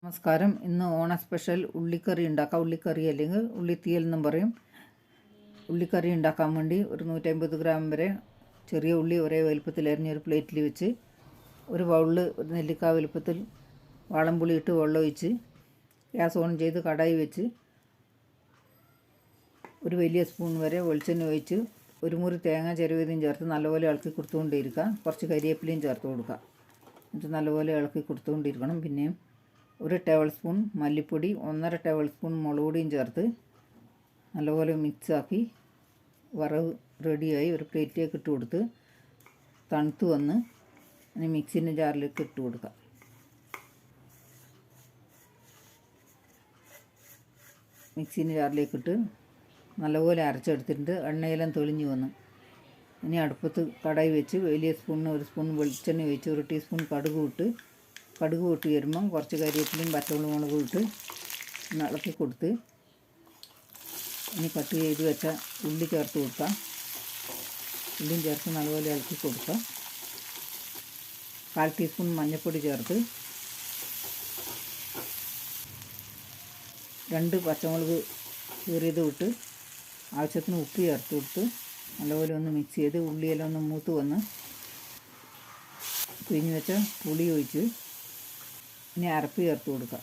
നമസ്കാരം. ഇന്ന് ഓണ സ്പെഷ്യൽ ഉള്ളിക്കറി ഉണ്ടാക്കാം. ഉള്ളിക്കറി അല്ലെങ്കിൽ ഉള്ളിത്തീയൽ എന്നും പറയും. ഉള്ളിക്കറി ഉണ്ടാക്കാൻ വേണ്ടി ഒരു 150 ഗ്രാം വരെ ചെറിയ ഉള്ളി ഒരേ വലുപ്പത്തിൽ അരിഞ്ഞൊരു പ്ലേറ്റിൽ വെച്ച് ഒരു ബൗളിൽ ഒരു നെല്ലിക്ക വലുപ്പത്തിൽ വാളംപുളി ഇട്ട് വെള്ളം ഒഴിച്ച് ഗ്യാസ് ഓൺ ചെയ്ത് കടായി വെച്ച് ഒരു വലിയ സ്പൂൺ വരെ വെളിച്ചെണ്ണ ഒഴിച്ച് ഒരു മുറി തേങ്ങ ചിരവിയതും ചേർത്ത് നല്ലപോലെ ഇളക്കി കൊടുത്തുകൊണ്ടിരിക്കുക. കുറച്ച് കരിവേപ്പിലയും ചേർത്ത് കൊടുക്കുക. എന്നിട്ട് നല്ലപോലെ ഇളക്കി കൊടുത്തുകൊണ്ടിരിക്കണം. പിന്നെയും 1 ടേബിൾ സ്പൂൺ മല്ലിപ്പൊടി, 1.5 ടേബിൾ സ്പൂൺ മുളക് പൊടിയും ചേർത്ത് നല്ലപോലെ മിക്സാക്കി വറവ് റെഡിയായി ഒരു പ്ലേറ്റിലേക്ക് ഇട്ട് കൊടുത്ത് തണുത്ത് വന്ന് ഇനി മിക്സിൻ്റെ ജാറിലേക്ക് ഇട്ട് കൊടുക്കാം. മിക്സിൻ്റെ ജാറിലേക്കിട്ട് നല്ലപോലെ അരച്ചെടുത്തിട്ടുണ്ട്. എണ്ണയെല്ലാം തെളിഞ്ഞ് വന്നു. ഇനി അടുപ്പത്ത് കടായി വെച്ച് വലിയ സ്പൂണിന് 1 സ്പൂൺ വെളിച്ചെണ്ണ ഒഴിച്ച് 1 ടീസ്പൂൺ കടുക് പൊട്ടി വരുമ്പം കുറച്ച് കരിവേപ്പിലയും പച്ചമുളകും ഇട്ട് ഇളക്കി കൊടുത്ത് ഇനി കട്ട് ചെയ്ത് വെച്ച ഉള്ളി ചേർത്ത് കൊടുക്കാം. ഉള്ളിയും ചേർത്ത് നല്ലപോലെ ഇളക്കി കൊടുക്കാം. 1/4 ടീസ്പൂൺ മഞ്ഞൾപ്പൊടി ചേർത്ത് 2 പച്ചമുളക് കീറിയത് ഇട്ട് ആവശ്യത്തിന് ഉപ്പ് ചേർത്ത് കൊടുത്ത് നല്ലപോലെ ഒന്ന് മിക്സ് ചെയ്ത് ഉള്ളിയെല്ലാം ഒന്ന് മൂത്ത് വന്ന് പിഴിഞ്ഞ് വെച്ച പുളി ഒഴിച്ച് ഇനി അരപ്പ് ചേർത്ത് കൊടുക്കുക.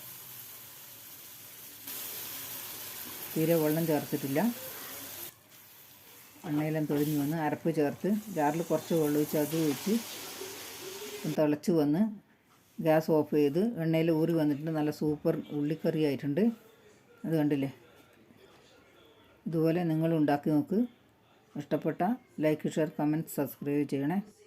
തീരെ വെള്ളം ചേർത്തിട്ടില്ല. എണ്ണയെല്ലാം തെളിഞ്ഞ് വന്ന് അരപ്പ് ചേർത്ത് ജാറിൽ കുറച്ച് വെള്ളം ഒഴിച്ച് അത് ഒഴിച്ച് തിളച്ച് വന്ന് ഗ്യാസ് ഓഫ് ചെയ്ത് എണ്ണയിൽ ഊറി വന്നിട്ടുണ്ട്. നല്ല സൂപ്പർ ഉള്ളിക്കറി ആയിട്ടുണ്ട്. അത് കണ്ടില്ലേ? ഇതുപോലെ നിങ്ങൾ ഉണ്ടാക്കി നോക്ക്. ഇഷ്ടപ്പെട്ട ലൈക്ക്, ഷെയർ, കമൻറ്റ്, സബ്സ്ക്രൈബ് ചെയ്യണേ.